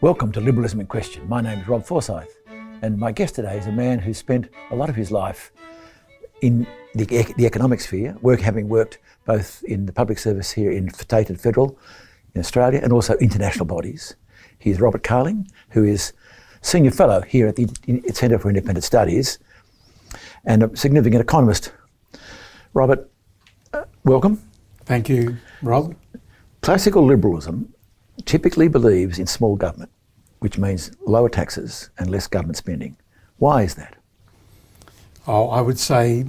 Welcome to Liberalism in Question. My name is Rob Forsyth, and my guest today is a man who spent a lot of his life in the economic sphere, having worked both in the public service here in state and federal in Australia and also international bodies. He is Robert Carling, who is Senior Fellow here at the Centre for Independent Studies and a significant economist. Robert, welcome. Thank you, Rob. Classical liberalism typically believes in small government, which means lower taxes and less government spending. Why is that? Oh, I would say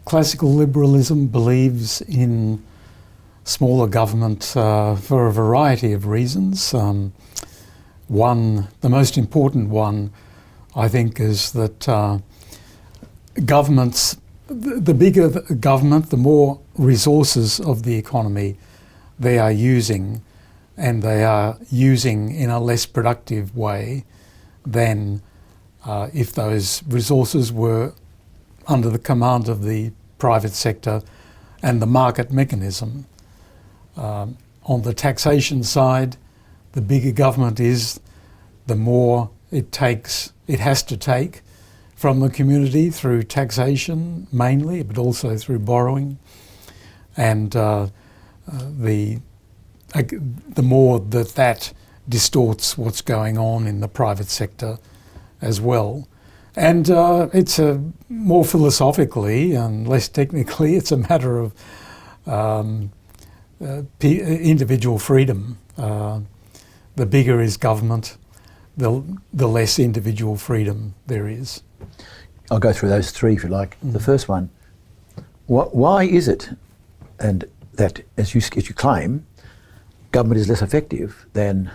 classical liberalism believes in smaller government for a variety of reasons. The most important one, I think, is that governments, the bigger the government, the more resources of the economy they are using, and they are using in a less productive way than if those resources were under the command of the private sector and the market mechanism. On the taxation side, the bigger government is, the more it has to take from the community through taxation mainly, but also through borrowing. And the more that distorts what's going on in the private sector as well. And it's more philosophically and less technically, it's a matter of individual freedom. The bigger is government, the less individual freedom there is. I'll go through those three if you like. The first one, why is it, and that as you claim, government is less effective than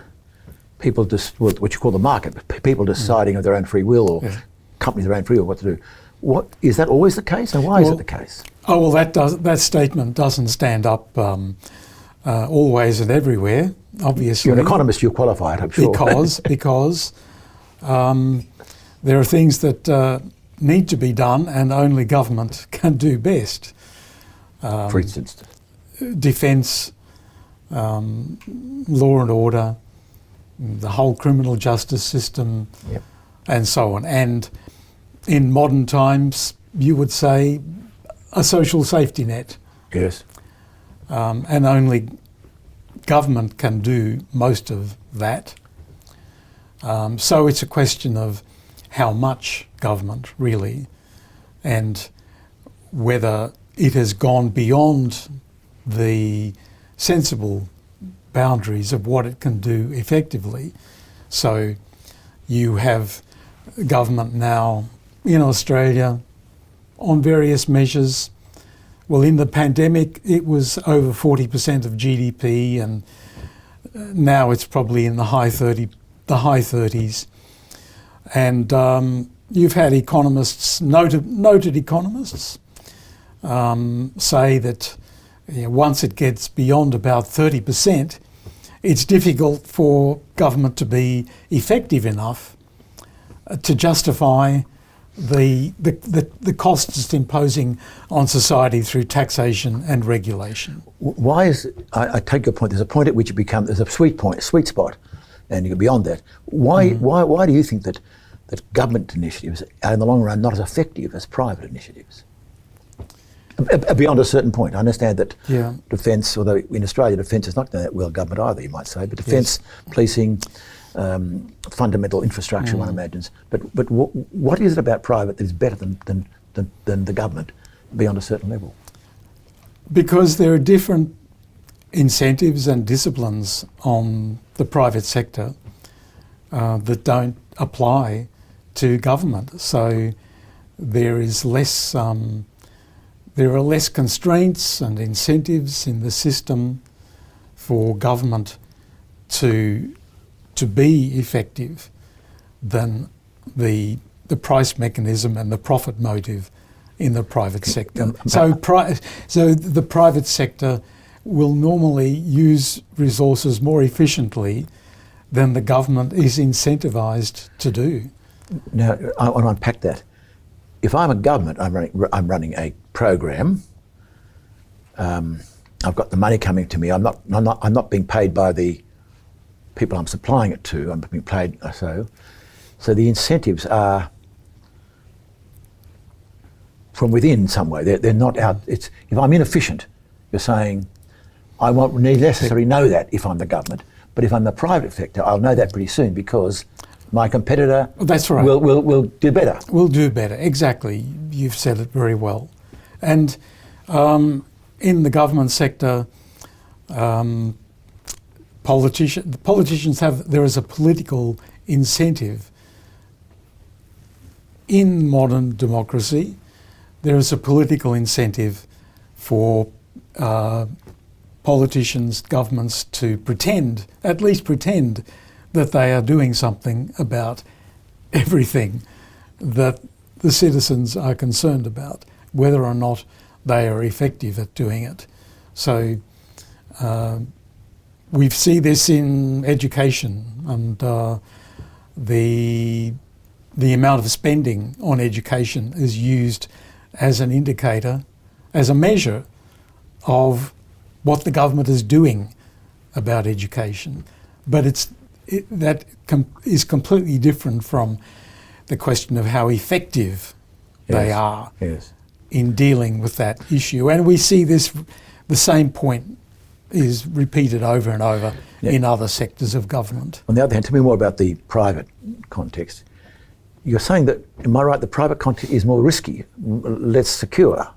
people what you call the market, people deciding of their own free will, or companies of their own free will what to do. Is that always the case, and why is it the case? Oh well, that statement doesn't stand up always and everywhere. Obviously, you're an economist. You're qualified, I'm sure. because there are things that need to be done, and only government can do best. For instance, defence. Law and order, the whole criminal justice system, and so on. And in modern times, you would say a social safety net. Yes. And only government can do most of that. So it's a question of how much government, really, and whether it has gone beyond the sensible boundaries of what it can do effectively. So you have government now in Australia on various measures. Well, in the pandemic, it was over 40% of GDP, and now it's probably in the high 30s. And you've had economists, noted economists, say that once it gets beyond about 30%, it's difficult for government to be effective enough to justify the costs it's imposing on society through taxation and regulation. Why is I take your point? There's a point at which there's a sweet spot, and you go beyond that. Why do you think that government initiatives are in the long run not as effective as private initiatives? Beyond a certain point. I understand that defence, although in Australia defence is not that well government either, you might say, but defence, policing, fundamental infrastructure, one imagines. But what is it about private that is better than the government beyond a certain level? Because there are different incentives and disciplines on the private sector that don't apply to government. So there is less... There are less constraints and incentives in the system for government to be effective than the price mechanism and the profit motive in the private sector. So the private sector will normally use resources more efficiently than the government is incentivised to do. Now, I want to unpack that. If I'm a government, I'm running a program. I've got the money coming to me. I'm not being paid by the people I'm supplying it to, I'm being paid so. So the incentives are from within in some way. They're not out. It's, if I'm inefficient, you're saying, I won't necessarily know that if I'm the government, but if I'm the private sector, I'll know that pretty soon because my competitor That's right. will do better. Will do better, exactly. You've said it very well. And in the government sector, politicians there is a political incentive. In modern democracy, there is a political incentive for politicians, governments to pretend, at least pretend, that they are doing something about everything that the citizens are concerned about, whether or not they are effective at doing it. So we see this in education, and the amount of spending on education is used as an indicator, as a measure of what the government is doing about education. But that is completely different from the question of how effective they are in dealing with that issue. And we see this, the same point is repeated over and over in other sectors of government. On the other hand, tell me more about the private context. You're saying that, am I right, the private context is more risky, less secure,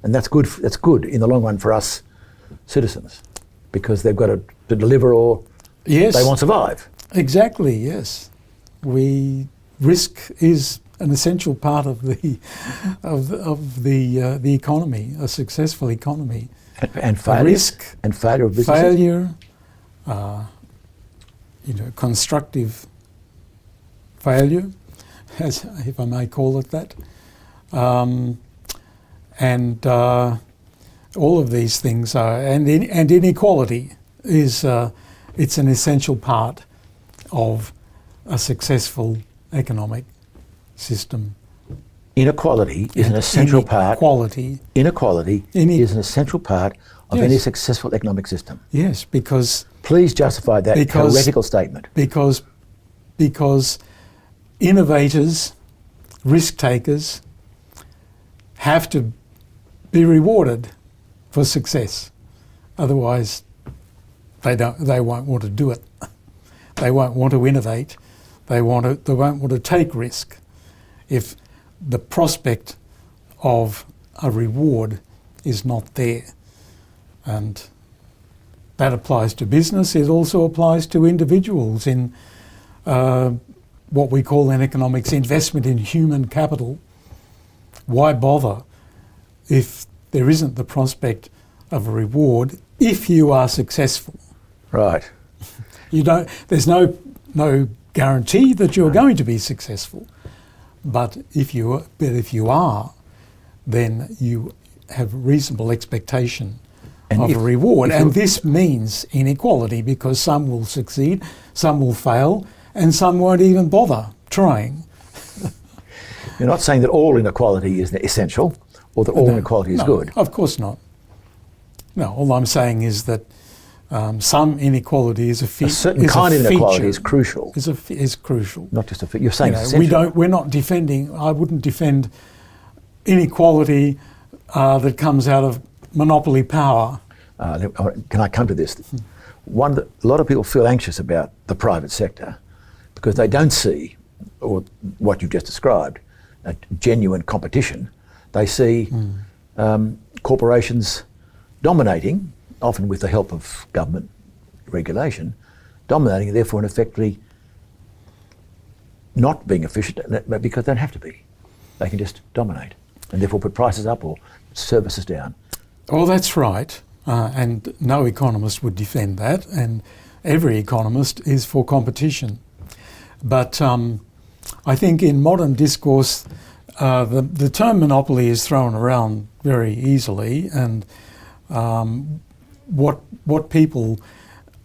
and that's good in the long run for us citizens, because they've got to deliver or they won't survive. Exactly, yes. Risk is an essential part of the economy, a successful economy. And failure. Risk and failure of businesses. Failure, constructive failure, as if I may call it that, and all of these things are, and inequality is it's an essential part of a successful economic system. Inequality is an essential part. Inequality is an essential part of any successful economic system. Yes, because... Please justify that heretical statement. Because innovators, risk takers, have to be rewarded for success. Otherwise, they won't want to do it. They won't want to innovate. They won't want to take risk. If the prospect of a reward is not there. And that applies to business. It also applies to individuals in what we call in economics investment in human capital. Why bother if there isn't the prospect of a reward if you are successful? Right. There's no guarantee that you're going to be successful. But if you are, then you have reasonable expectation of a reward. And this means inequality, because some will succeed, some will fail, and some won't even bother trying. You're not saying that all inequality is essential, or that all inequality is good. Of course not. No, all I'm saying is that some inequality is a feature. A certain kind of inequality is crucial. Is crucial. Not just a feature. You're saying it's essential. We're not defending. I wouldn't defend inequality that comes out of monopoly power. Can I come to this? A lot of people feel anxious about the private sector because they don't see, or what you've just described, a genuine competition. They see corporations dominating, often with the help of government regulation, dominating and therefore and effectively not being efficient because they don't have to be. They can just dominate and therefore put prices up or services down. Well, that's right. And no economist would defend that, and every economist is for competition. But I think in modern discourse, the term monopoly is thrown around very easily, and what people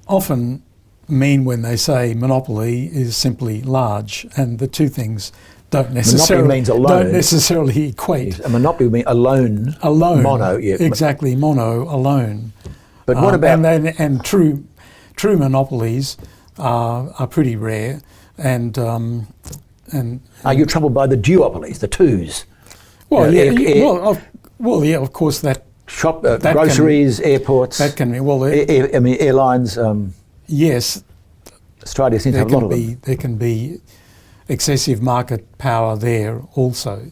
often mean when they say monopoly is simply large, and the two things don't necessarily equate. A monopoly means alone. Mono, yeah. Exactly, mono, alone. But what about... And true monopolies are pretty rare, and Are you troubled by the duopolies, the twos? well, yeah, of course that groceries, airports. that can be airlines. Yes, Australia seems to have a lot of them. There can be excessive market power there also.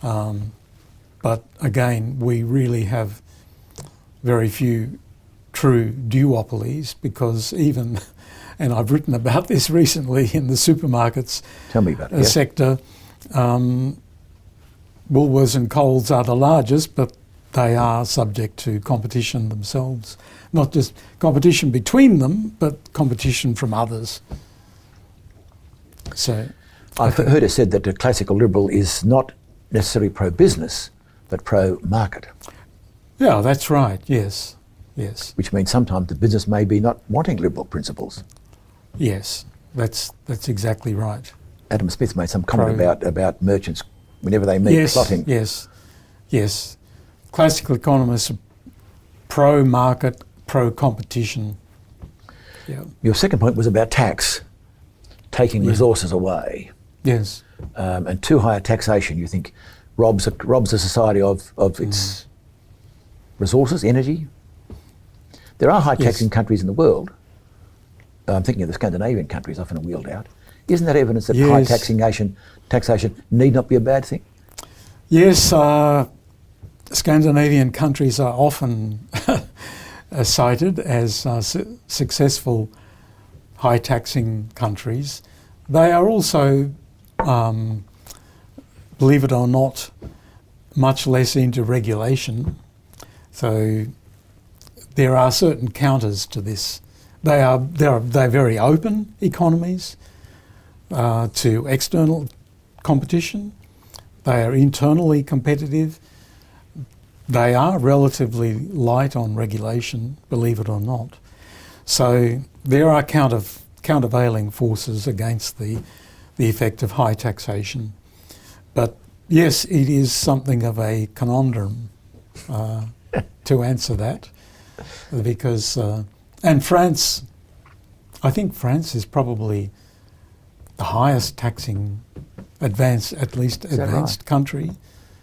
But again, we really have very few true duopolies, because even, and I've written about this recently in the supermarkets Tell me about it. sector, Woolworths and Coles are the largest, but they are subject to competition themselves. Not just competition between them, but competition from others. So I've heard it said that the classical liberal is not necessarily pro-business, but pro-market. Yeah, that's right. Yes, yes, Which means sometimes the business may be not wanting liberal principles. yes. That's exactly right. Adam Smith made some comment about merchants whenever they meet plotting. Yes. Classical economists are pro-market, pro-competition. Yeah. Your second point was about tax, taking resources away. Yes. And too high a taxation, you think, robs a society of its resources, energy. There are high taxing countries in the world. I'm thinking of the Scandinavian countries, often wheeled out. Isn't that evidence that high taxation need not be a bad thing? Yes, Scandinavian countries are often cited as successful high taxing countries. They are also, believe it or not, much less into regulation. So there are certain counters to this. They're very open economies to external competition. They are internally competitive. They are relatively light on regulation, believe it or not. So there are countervailing forces against the effect of high taxation. But yes, it is something of a conundrum to answer that, because and France, I think France is probably the highest taxing advanced country.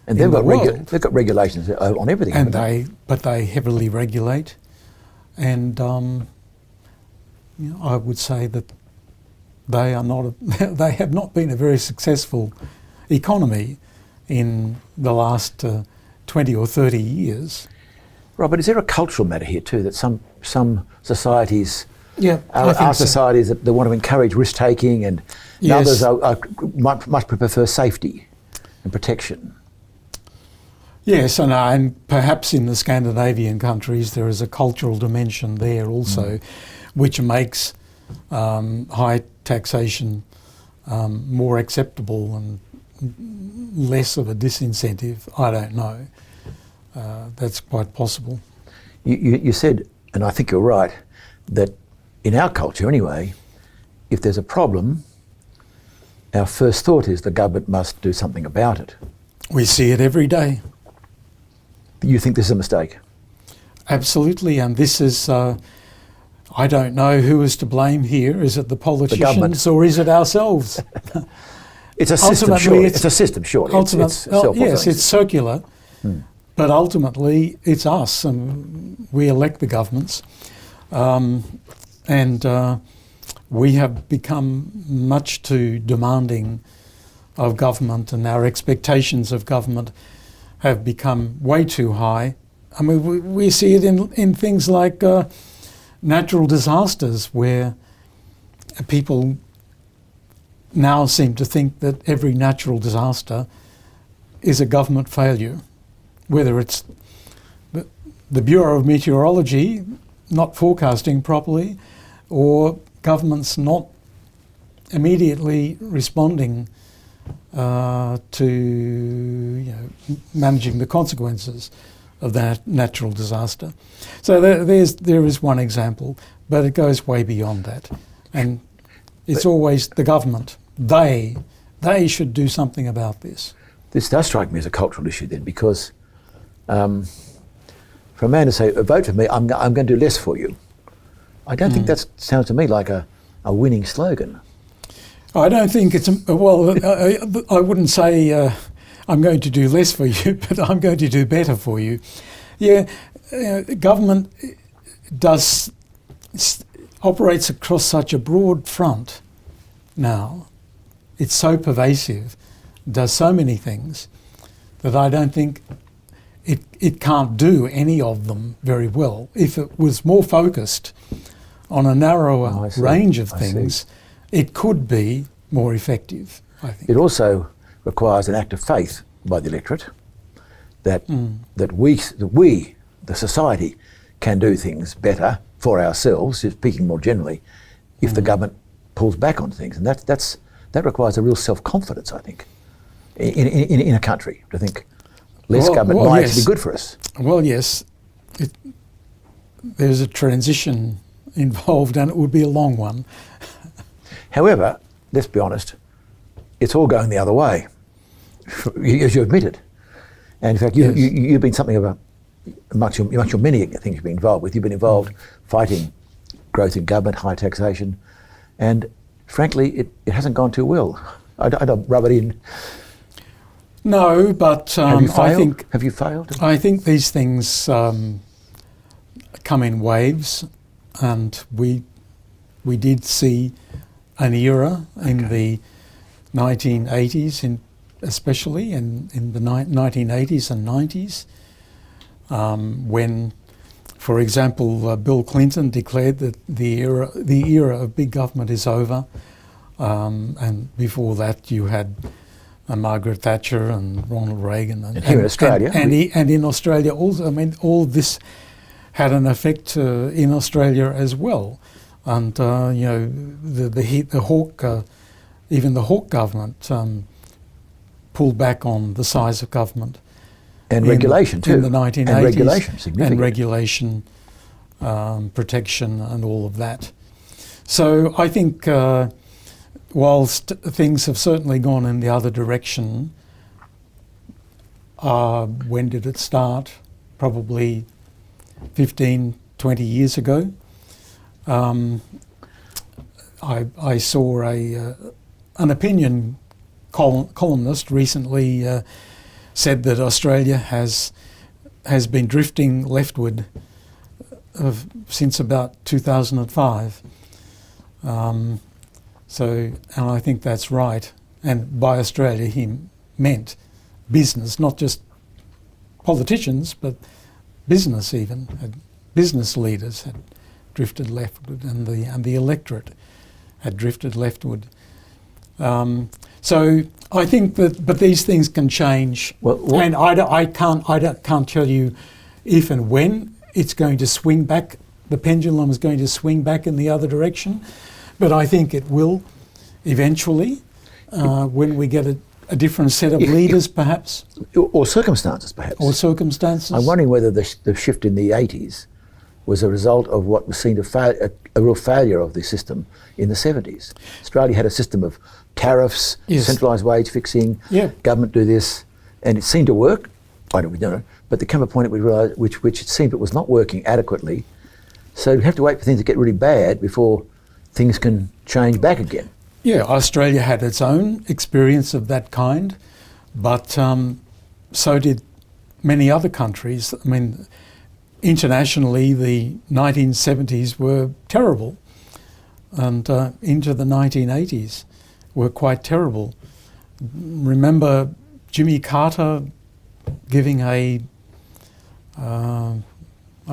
And they've got regulations on everything. And they heavily regulate, and I would say that they have not been a very successful economy in the last 20 or 30 years. Robert, is there a cultural matter here too, that some societies are societies that want to encourage risk-taking, and others much prefer safety and protection? Yes, and perhaps in the Scandinavian countries there is a cultural dimension there also, which makes high taxation more acceptable and less of a disincentive. I don't know. That's quite possible. You said, and I think you're right, that in our culture anyway, if there's a problem, our first thought is the government must do something about it. We see it every day. You think this is a mistake? Absolutely, and this is, I don't know who is to blame here. Is it the politicians or is it ourselves? It's a system, surely. It's a system, surely. Yes, it's circular, but ultimately it's us, and we elect the governments. And we have become much too demanding of government, and our expectations of government have become way too high. I mean, we see it in things like natural disasters, where people now seem to think that every natural disaster is a government failure, whether it's the Bureau of Meteorology not forecasting properly, or governments not immediately responding to managing the consequences of that natural disaster. So there is one example, but it goes way beyond that, and it's always the government. They should do something about this. This does strike me as a cultural issue then, because for a man to say, vote for me, I'm going to do less for you, I don't think that sounds to me like a a winning slogan. I don't think it's, I wouldn't say I'm going to do less for you, but I'm going to do better for you. Yeah, government operates across such a broad front now. It's so pervasive, does so many things, that I don't think it can't do any of them very well. If it was more focused on a narrower range of things, it could be more effective, I think. It also requires an act of faith by the electorate that we, the society, can do things better for ourselves, speaking more generally, if the government pulls back on things. And that requires a real self-confidence, I think, in a country, to think less government might actually be good for us. Well, yes. There's a transition involved, and it would be a long one. However, let's be honest, it's all going the other way, as you admitted. And in fact, you've been something of a, amongst your many things you've been involved with, you've been involved fighting growth in government, high taxation, and frankly, it hasn't gone too well. I don't rub it in. No, but have you failed? have you failed? I think these things come in waves, and we did see an era in the 1980s, especially in the 1980s and 90s, when, for example, Bill Clinton declared that the era of big government is over, and before that you had Margaret Thatcher and Ronald Reagan, and here in Australia, and in Australia also. I mean, all this had an effect in Australia as well, and the Hawke, even the Hawke government pulled back on the size of government and regulation too in the 1980s, and regulation significant, and regulation, protection, and all of that. So I think, whilst things have certainly gone in the other direction, when did it start? Probably 15, 20 years ago. I saw an opinion columnist recently said that Australia has been drifting leftward since about 2005. And I think that's right. And by Australia, he meant business, not just politicians, but business even. Business leaders had drifted leftward, and the electorate had drifted leftward. So I think but these things can change, and I can't tell you if and when it's going to swing back. The pendulum is going to swing back in the other direction. But I think it will eventually, when we get a different set of leaders, perhaps. Or circumstances, perhaps. Or circumstances. I'm wondering whether the shift in the 80s was a result of what was seen a real failure of the system in the 70s. Australia had a system of tariffs, centralised wage fixing, government do this, and it seemed to work. I don't know, but there came a point at which it seemed it was not working adequately. So we have to wait for things to get really bad before things can change back again. Yeah, Australia had its own experience of that kind, but so did many other countries. I mean, internationally, the 1970s were terrible, and into the 1980s were quite terrible. Remember Jimmy Carter giving I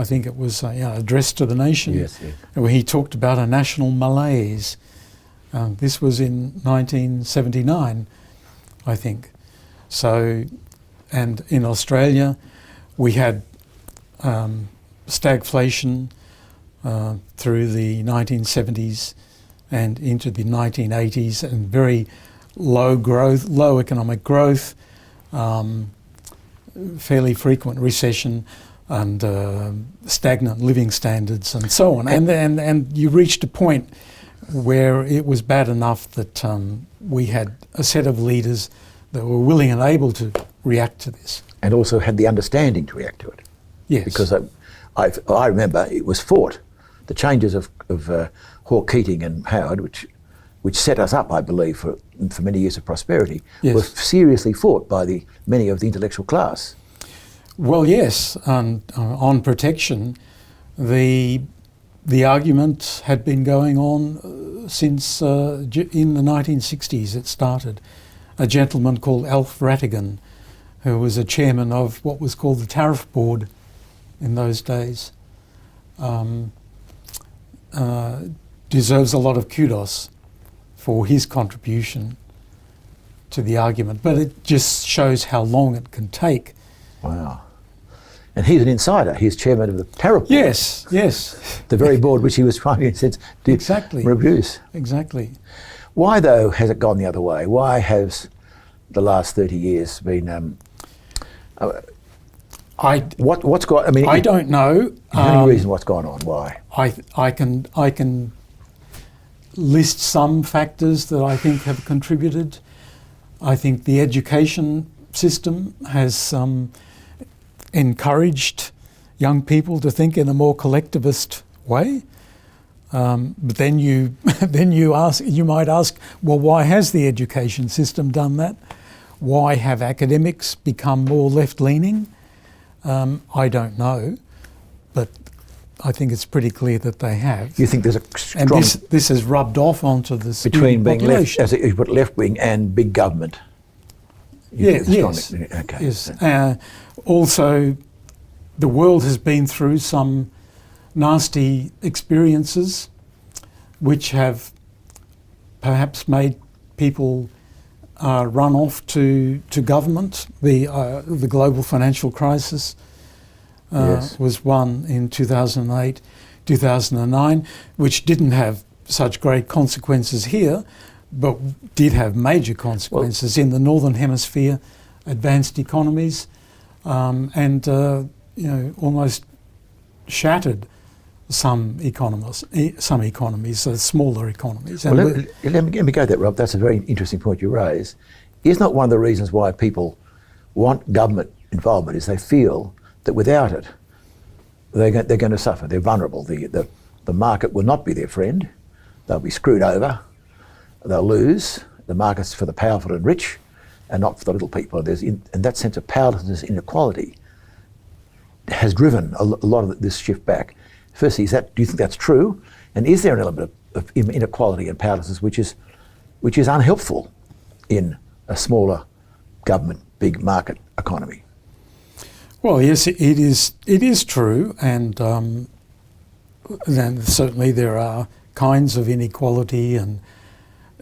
think it was an address to the nation, where he talked about a national malaise. This was in 1979, I think. So, and in Australia, we had stagflation through the 1970s and into the 1980s, and very low economic growth, fairly frequent recession, and stagnant living standards, and so on. And you reached a point where it was bad enough that we had a set of leaders that were willing and able to react to this. And also had the understanding to react to it. Yes. Because I remember it was fought the changes of Hawke, Keating and Howard, which set us up, I believe, for many years of prosperity, Yes. were seriously fought by many of the intellectual class. Well, yes, on protection, the argument had been going on since in the 1960s. It started. A gentleman called Alf Rattigan, who was a chairman of what was called the Tariff Board in those days, deserves a lot of kudos for his contribution to the argument. But it just shows how long it can take. Wow. And he's an insider. He's chairman of the Tariff Board. Yes, yes. The very board which he was trying, in a sense, to Exactly. reduce. Exactly. Why, though, has it gone the other way? Why has the last 30 years been... what's gone... I mean... I don't know. Any reason what's gone on? Why? I can list some factors that I think have contributed. I think the education system has encouraged young people to think in a more collectivist way. But then you might ask, well, why has the education system done that? Why have academics become more left-leaning? I don't know, but I think it's pretty clear that they have. You think there's a strong... And this has rubbed off onto the between being population. left, as you put, left-wing and big government? Yes. Okay. Yes. Also, the world has been through some nasty experiences which have perhaps made people run off to government. The global financial crisis was one in 2008, 2009, which didn't have such great consequences here, but did have major consequences in the Northern Hemisphere, advanced economies, and almost shattered some economies, smaller economies. Well, let me go there, Rob. That's a very interesting point you raise. Is not one of the reasons why people want government involvement is they feel that without it, they're going to suffer. They're vulnerable. The market will not be their friend. They'll be screwed over. They'll lose. The market's for the powerful and rich, and not for the little people. And that sense of powerlessness, inequality, has driven a lot of this shift back. Firstly, do you think that's true? And is there an element of inequality and powerlessness which is unhelpful in a smaller government, big market economy? Well, yes, it is true, and then certainly there are kinds of inequality and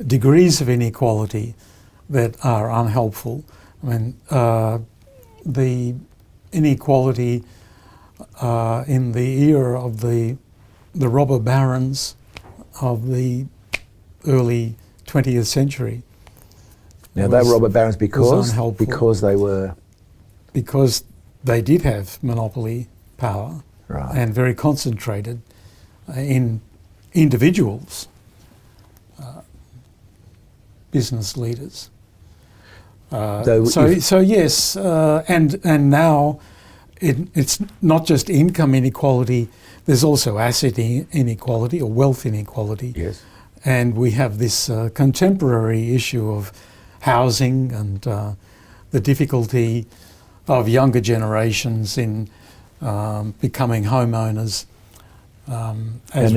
degrees of inequality that are unhelpful. I mean, the inequality in the era of the robber barons of the early 20th century. Now they were robber barons because they did have monopoly power, right, and very concentrated in individuals, business leaders. So yes, and now it's not just income inequality. There's also asset inequality or wealth inequality. Yes, and we have this contemporary issue of housing and the difficulty of younger generations in becoming homeowners, as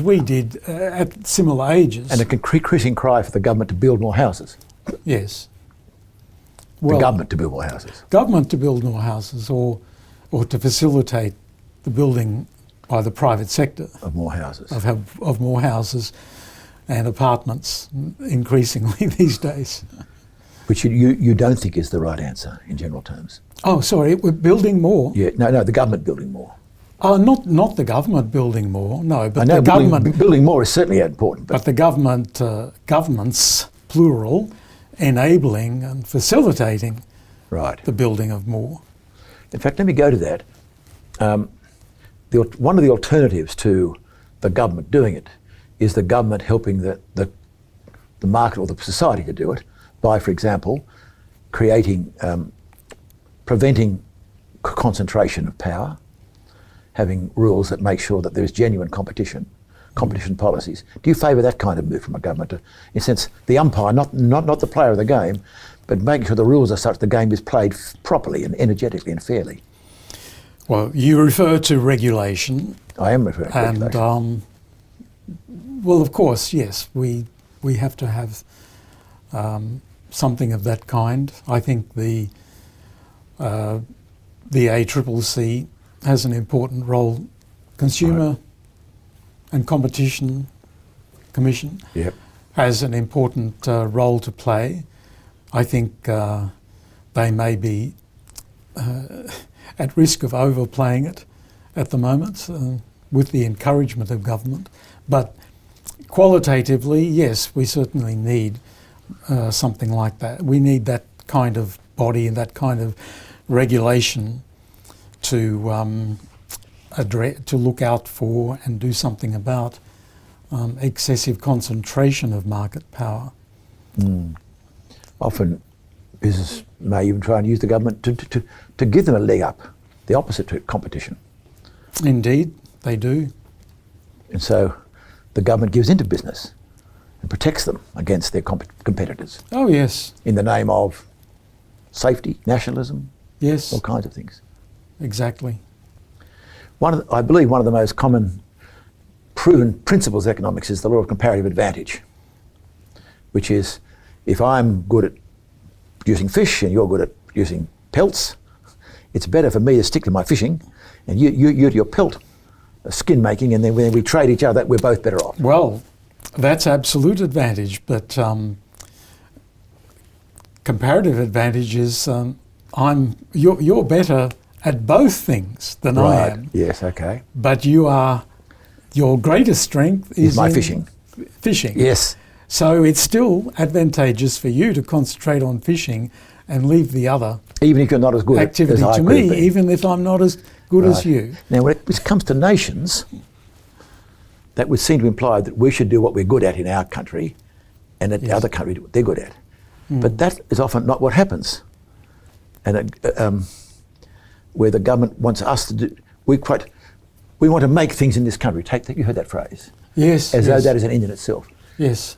we did at similar ages. And a increasing cry for the government to build more houses. Yes. Well, the government to build more houses. Government to build more houses, or to facilitate the building by the private sector of more houses. Of more houses and apartments, increasingly these days. Which you don't think is the right answer in general terms? Oh, sorry, we're building more. Yeah, no, the government building more. Not the government building more, no, but I know the government building more is certainly important. But the governments, plural, enabling and facilitating the building of more. In fact, let me go to that. One of the alternatives to the government doing it is the government helping the market or the society to do it by, for example, preventing concentration of power, having rules that make sure that there is genuine competition policies. Do you favour that kind of move from a government? In a sense, the umpire, not the player of the game, but making sure the rules are such the game is played properly and energetically and fairly. Well, you refer to regulation. I am referring to regulation. And, well, of course, yes, we have to have something of that kind. I think the ACCC has an important role. Consumer and Competition Commission has an important role to play. I think they may be at risk of overplaying it at the moment with the encouragement of government. But qualitatively, yes, we certainly need something like that. We need that kind of body and that kind of regulation to look out for and do something about excessive concentration of market power. Often business may even try and use the government to give them a leg up, the opposite to competition. Indeed, they do. And so the government gives into business and protects them against their competitors. Oh, yes. In the name of safety, nationalism, yes, all kinds of things. Exactly. I believe one of the most common proven principles of economics is the law of comparative advantage, which is if I'm good at producing fish and you're good at producing pelts, it's better for me to stick to my fishing and you to your pelt skin making, and then when we trade each other, we're both better off. Well, that's absolute advantage, but comparative advantage is you're better at both things than I am. Yes, okay. But your greatest strength is my fishing. Fishing. Yes. So it's still advantageous for you to concentrate on fishing and leave the other even if you're not as good activity as I to could me, be. even if I'm not as good as you. Now, when it comes to nations, that would seem to imply that we should do what we're good at in our country and that the other country do what they're good at. But that is often not what happens. And where the government wants us to do, we want to make things in this country. You heard that phrase? Yes. As though that is an end in itself. Yes.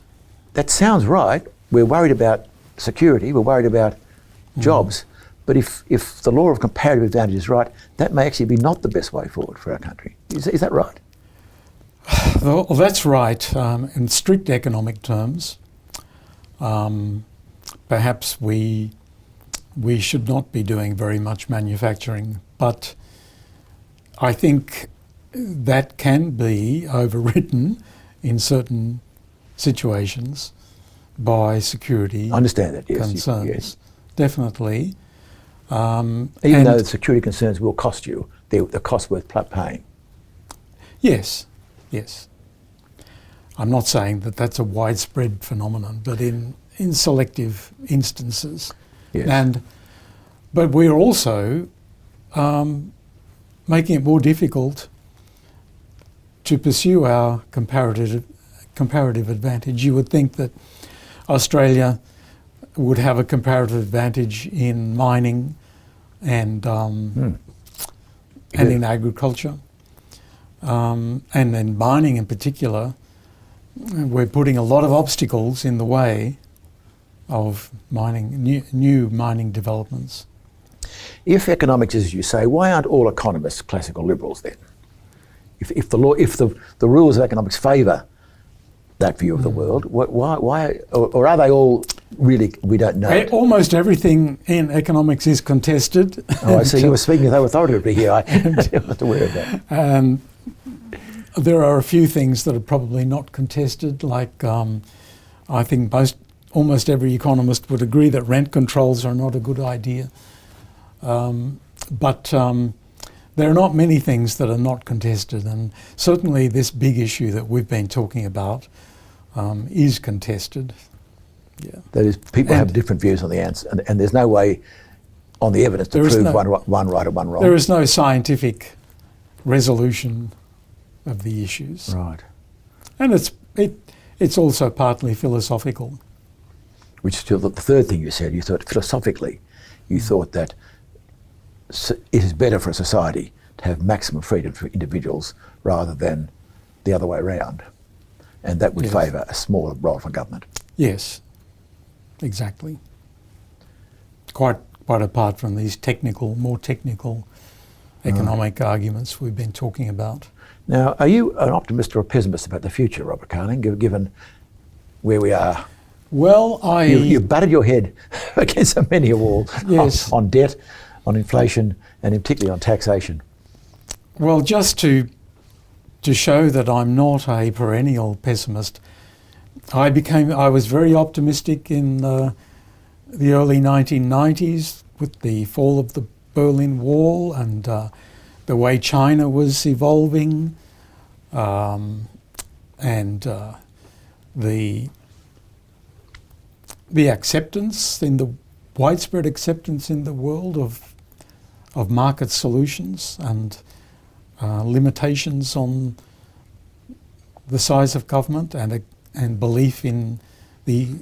That sounds right. We're worried about security, we're worried about jobs, but if the law of comparative advantage is right, that may actually be not the best way forward for our country. Is that right? Well, that's right. In strict economic terms, perhaps we should not be doing very much manufacturing, but I think that can be overridden in certain situations by security concerns. Yes. Definitely. Even though the security concerns will cost you, the cost worth paying. Yes, yes. I'm not saying that that's a widespread phenomenon, but in selective instances. Yes. But we're also making it more difficult to pursue our comparative advantage. You would think that Australia would have a comparative advantage in mining and in agriculture. And in mining in particular, we're putting a lot of obstacles in the way of mining, new mining developments. If economics is as you say, why aren't all economists classical liberals then? If the rules of economics favour that view of the world, why or are they all really, we don't know? Almost everything in economics is contested. Oh, I see. You were speaking so authoritatively here. I'm not aware of that. There are a few things that are probably not contested, like I think almost every economist would agree that rent controls are not a good idea. But there are not many things that are not contested, and certainly this big issue that we've been talking about is contested. Yeah. That is, people have different views on the answer, and there's no way on the evidence to prove one right or one wrong. There is no scientific resolution of the issues. Right. And it's also partly philosophical. Which is the third thing you said. You thought philosophically, you thought that it is better for a society to have maximum freedom for individuals rather than the other way around. And that would Yes. favour a smaller role for government. Yes, exactly. Quite apart from these more technical economic arguments we've been talking about. Now, are you an optimist or a pessimist about the future, Robert Carling, given where we are? Well, You've battered your head against so many wall Yes. on debt, on inflation, and particularly on taxation. Well, just to show that I'm not a perennial pessimist, I was very optimistic in the early 1990s with the fall of the Berlin Wall and the way China was evolving, and the acceptance, the widespread acceptance in the world of market solutions and limitations on the size of government and belief in the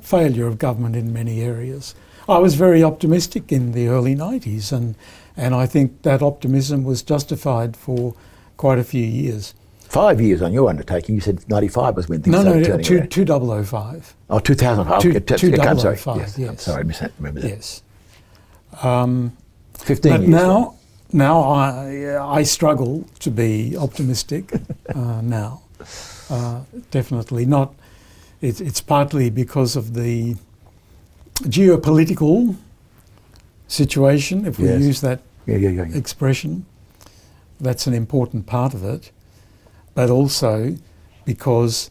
failure of government in many areas. I was very optimistic in the early 90s, and I think that optimism was justified for quite a few years. 5 years on your undertaking. You said 95 was when things started turning around. 2005. Oh, 2005. Two- Okay, two I'm double sorry. O five, Yes. yes. I'm sorry, I remember that. Yes. 15 But years. now I struggle to be optimistic now. Definitely not. It's partly because of the geopolitical situation, if we Yes. use that Yeah. expression. That's an important part of it. But also because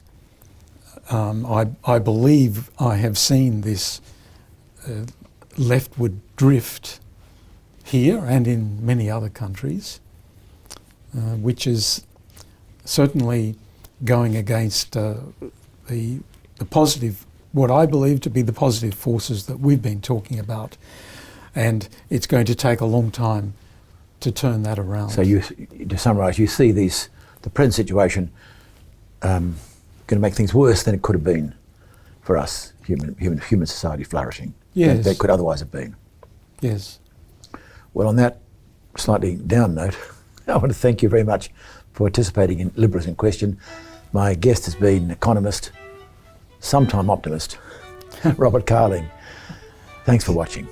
I believe I have seen this leftward drift here and in many other countries, which is certainly going against the positive, what I believe to be the positive forces that we've been talking about. And it's going to take a long time to turn that around. So to summarise, you see the present situation going to make things worse than it could have been for us, human society flourishing. Yes. That could otherwise have been. Yes. Well, on that slightly down note, I want to thank you very much for participating in Liberalism in Question. My guest has been economist, sometime optimist, Robert Carling. Thanks for watching.